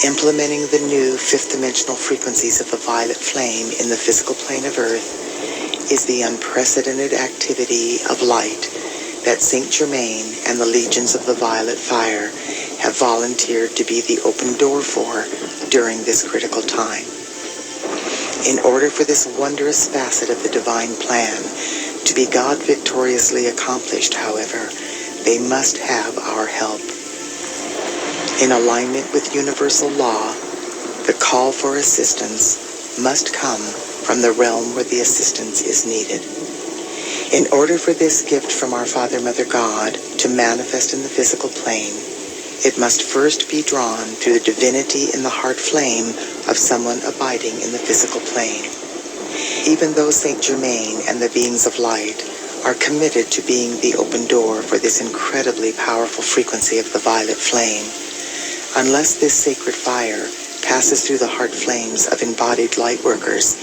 Implementing the new fifth-dimensional frequencies of the violet flame in the physical plane of Earth is the unprecedented activity of light that Saint Germain and the legions of the violet fire have volunteered to be the open door for during this critical time. In order for this wondrous facet of the divine plan to be God victoriously accomplished, however, they must have our help. In alignment with universal law, the call for assistance must come from the realm where the assistance is needed. In order for this gift from our Father, Mother God to manifest in the physical plane, it must first be drawn through the divinity in the heart flame of someone abiding in the physical plane. Even though Saint Germain and the beings of light are committed to being the open door for this incredibly powerful frequency of the violet flame, unless this sacred fire passes through the heart flames of embodied light workers,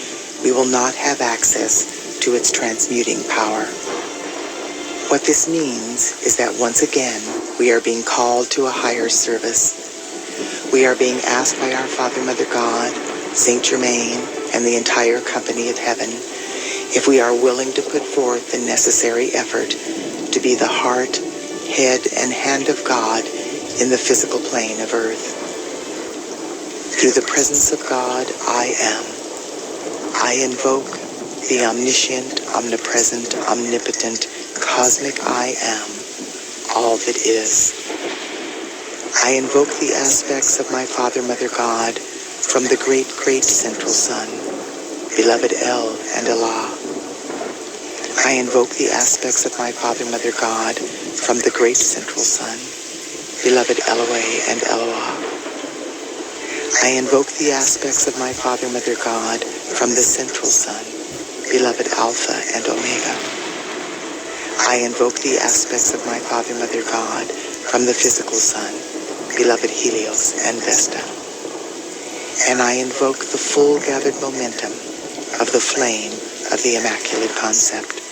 we will not have access to its transmuting power. What this means is that once again, we are being called to a higher service. We are being asked by our Father, Mother God, Saint Germain, and the entire company of heaven, if we are willing to put forth the necessary effort to be the heart, head, and hand of God in the physical plane of Earth. Through the presence of God, I am. I invoke the omniscient, omnipresent, omnipotent, cosmic I am, all that is. I invoke the aspects of my Father, Mother God from the great, great central sun, beloved El and Allah. I invoke the aspects of my Father, Mother God from the great central sun, beloved Eloah and Eloah. I invoke the aspects of my Father, Mother God from the central sun, beloved Alpha and Omega. I invoke the aspects of my Father, Mother God from the physical sun, beloved Helios and Vesta. And I invoke the full gathered momentum of the flame of the Immaculate Concept.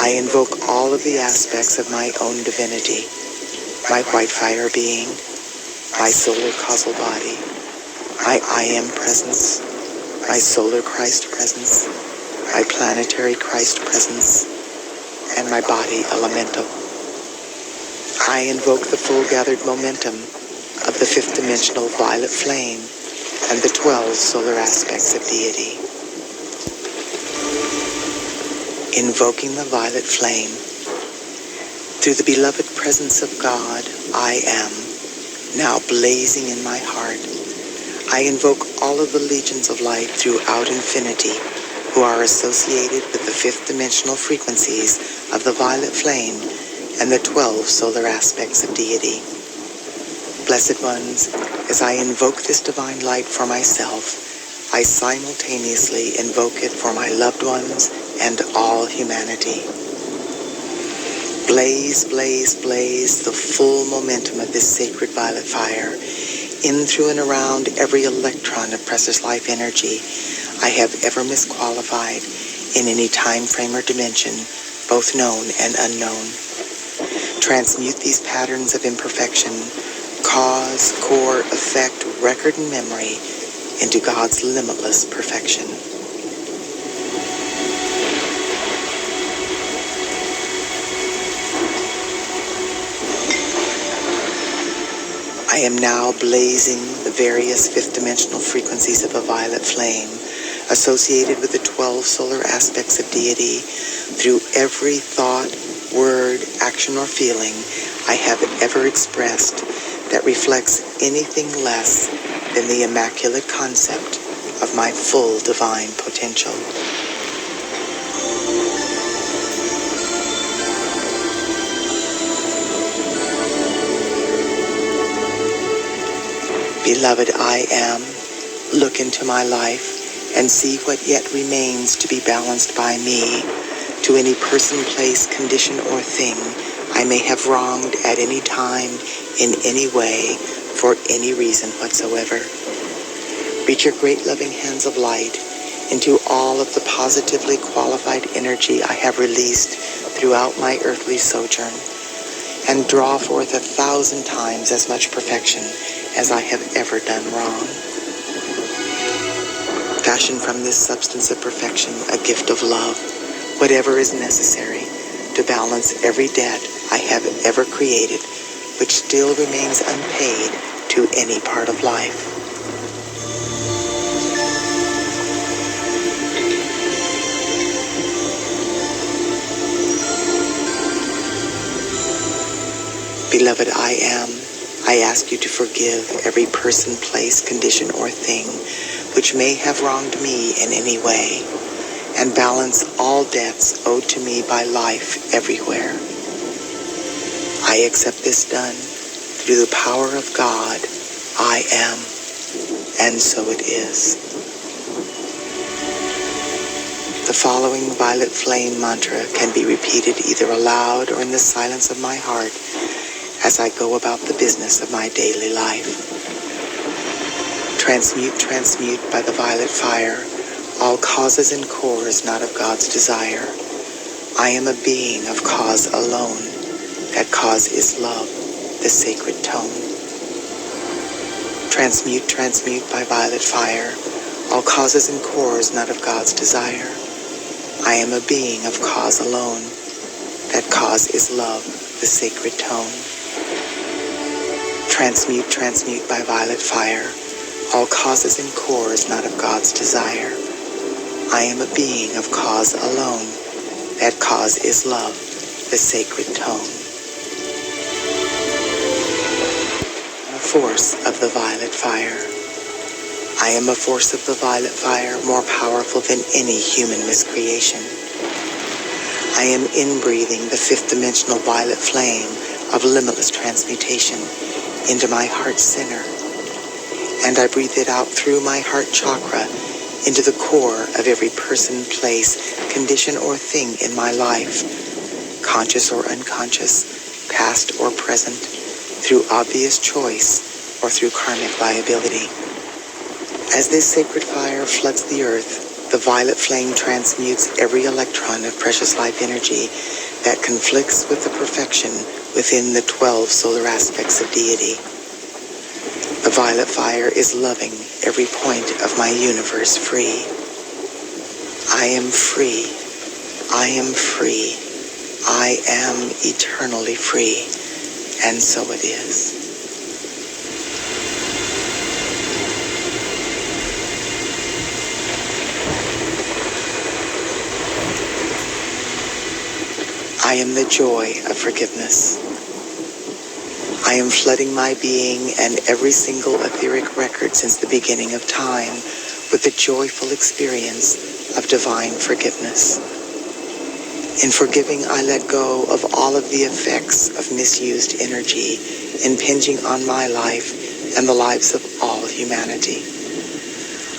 I invoke all of the aspects of my own divinity, my white fire being, my solar causal body, my I am presence, my solar Christ presence, my planetary Christ presence, and my body elemental. I invoke the full gathered momentum of the fifth dimensional violet flame and the 12 solar aspects of deity. Invoking the violet flame, through the beloved presence of God, I am, now blazing in my heart. I invoke all of the legions of light throughout infinity who are associated with the fifth dimensional frequencies of the violet flame and the 12 solar aspects of deity. Blessed ones, as I invoke this divine light for myself, I simultaneously invoke it for my loved ones and all humanity. Blaze, blaze, blaze the full momentum of this sacred violet fire in, through, and around every electron of precious life energy I have ever misqualified in any time frame or dimension, both known and unknown. Transmute these patterns of imperfection, cause, core, effect, record, and memory into God's limitless perfection. I am now blazing the various fifth dimensional frequencies of a violet flame associated with the 12 solar aspects of deity through every thought, word, action, or feeling I have ever expressed that reflects anything less than the immaculate concept of my full divine potential. Beloved I am, look into my life and see what yet remains to be balanced by me, to any person, place, condition, or thing I may have wronged at any time, in any way, for any reason whatsoever. Reach your great loving hands of light into all of the positively qualified energy I have released throughout my earthly sojourn, and draw forth 1,000 times as much perfection as I have ever done wrong. Fashion from this substance of perfection a gift of love, whatever is necessary to balance every debt I have ever created, which still remains unpaid to any part of life. Beloved, I ask you to forgive every person, place, condition, or thing which may have wronged me in any way, and balance all debts owed to me by life everywhere. I accept this done through the power of God. I am, and so it is. The following violet flame mantra can be repeated either aloud or in the silence of my heart as I go about the business of my daily life. Transmute, transmute by the violet fire all causes and cores not of God's desire. I am a being of cause alone. That cause is love, the sacred tone. Transmute, transmute by violet fire all causes and cores not of God's desire. I am a being of cause alone. That cause is love, the sacred tone. Transmute, transmute by violet fire all causes and cores not of God's desire. I am a being of cause alone. That cause is love, the sacred tone. A force of the violet fire. I am a force of the violet fire more powerful than any human miscreation. I am inbreathing the fifth dimensional violet flame of limitless transmutation into my heart center, and I breathe it out through my heart chakra into the core of every person, place, condition, or thing in my life, conscious or unconscious, past or present, through obvious choice or through karmic liability. As this sacred fire floods the earth, the violet flame transmutes every electron of precious life energy that conflicts with the perfection within the 12 solar aspects of deity. The violet fire is loving every point of my universe free. I am free. I am free. I am eternally free. And so it is. I am the joy of forgiveness. I am flooding my being and every single etheric record since the beginning of time with the joyful experience of divine forgiveness. In forgiving, I let go of all of the effects of misused energy impinging on my life and the lives of all humanity.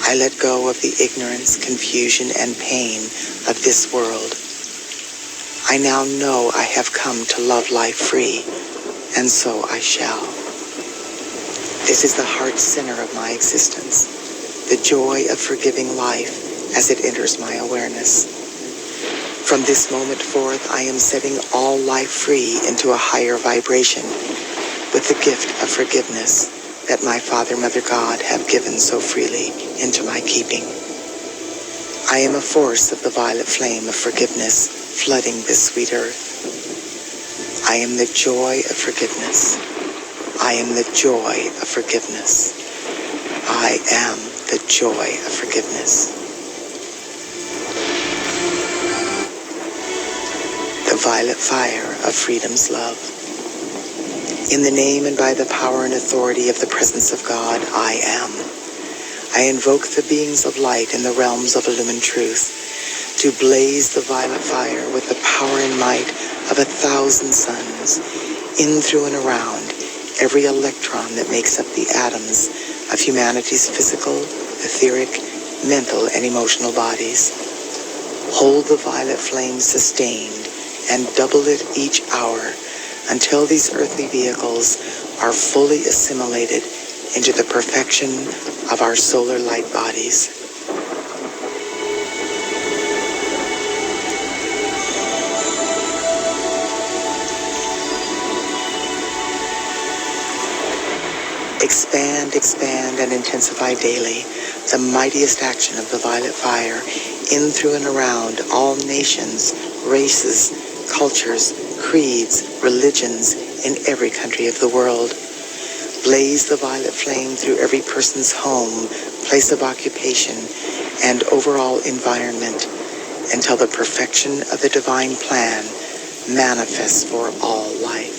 I let go of the ignorance, confusion, and pain of this world. I now know I have come to love life free, and so I shall. This is the heart center of my existence, the joy of forgiving life as it enters my awareness. From this moment forth, I am setting all life free into a higher vibration with the gift of forgiveness that my Father, Mother, God have given so freely into my keeping. I am a force of the violet flame of forgiveness flooding this sweet earth. I am the joy of forgiveness. I am the joy of forgiveness. I am the joy of forgiveness. The violet fire of freedom's love. In the name and by the power and authority of the presence of God, I am. I invoke the beings of light in the realms of illumined truth to blaze the violet fire with the power and might of 1,000 suns, in, through, and around every electron that makes up the atoms of humanity's physical, etheric, mental, and emotional bodies. Hold the violet flame sustained and double it each hour until these earthly vehicles are fully assimilated into the perfection of our solar light bodies. Expand, expand, and intensify daily the mightiest action of the violet fire in, through, and around all nations, races, cultures, creeds, religions in every country of the world. Blaze the violet flame through every person's home, place of occupation, and overall environment until the perfection of the divine plan manifests for all life.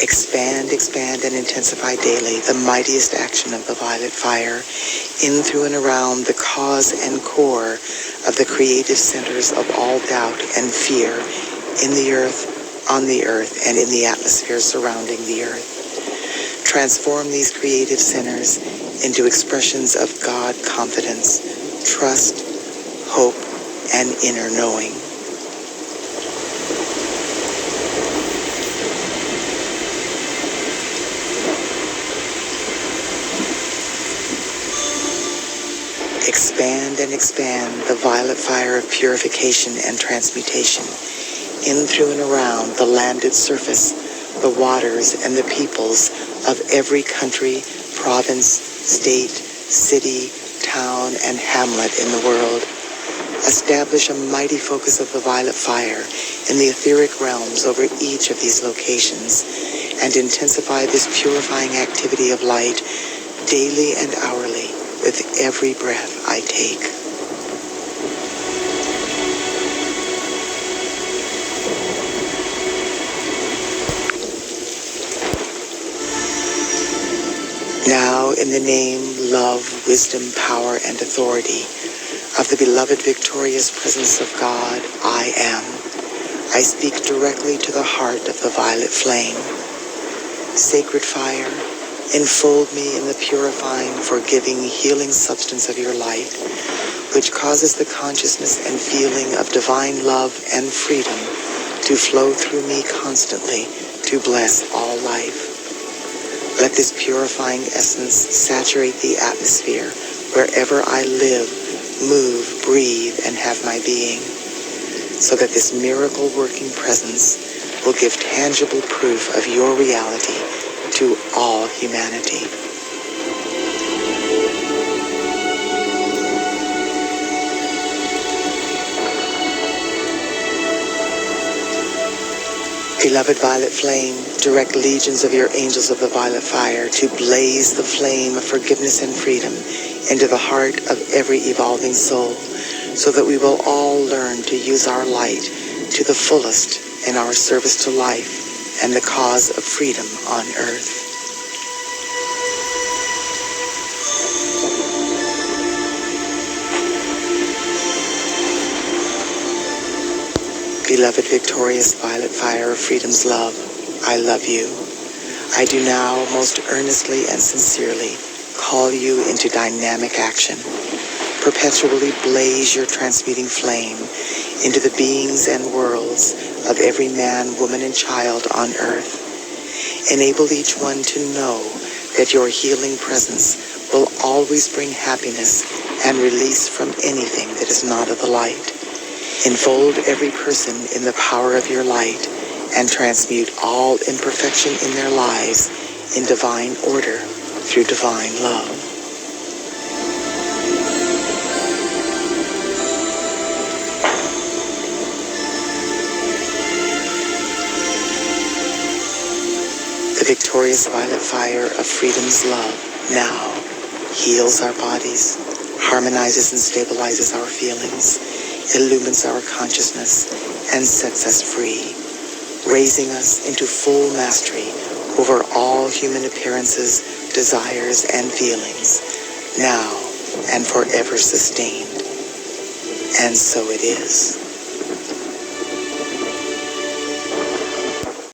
Expand, expand, and intensify daily the mightiest action of the violet fire in, through, and around the cause and core of the creative centers of all doubt and fear in the earth, on the earth, and in the atmosphere surrounding the earth. Transform these creative centers into expressions of God confidence, trust, hope, and inner knowing. Expand and expand the violet fire of purification and transmutation in, through, and around the landed surface, the waters, and the peoples of every country, province, state, city, town, and hamlet in the world. Establish a mighty focus of the violet fire in the etheric realms over each of these locations, and intensify this purifying activity of light daily and hourly with every breath I take. Now, in the name, love, wisdom, power, and authority of the beloved victorious presence of God, I am. I speak directly to the heart of the violet flame. Sacred fire, enfold me in the purifying, forgiving, healing substance of your light, which causes the consciousness and feeling of divine love and freedom to flow through me constantly to bless all life. Let this purifying essence saturate the atmosphere wherever I live, move, breathe, and have my being, so that this miracle-working presence will give tangible proof of your reality to all humanity. Beloved violet flame, direct legions of your angels of the violet fire to blaze the flame of forgiveness and freedom into the heart of every evolving soul, so that we will all learn to use our light to the fullest in our service to life and the cause of freedom on earth. Beloved victorious violet fire of freedom's love, I love you. I do now most earnestly and sincerely call you into dynamic action. Perpetually blaze your transmuting flame into the beings and worlds of every man, woman, and child on earth. Enable each one to know that your healing presence will always bring happiness and release from anything that is not of the light. Enfold every person in the power of your light and transmute all imperfection in their lives in divine order through divine love. The victorious violet fire of freedom's love now heals our bodies, harmonizes and stabilizes our feelings, illumines our consciousness, and sets us free, raising us into full mastery over all human appearances, desires, and feelings, now and forever sustained. And so it is.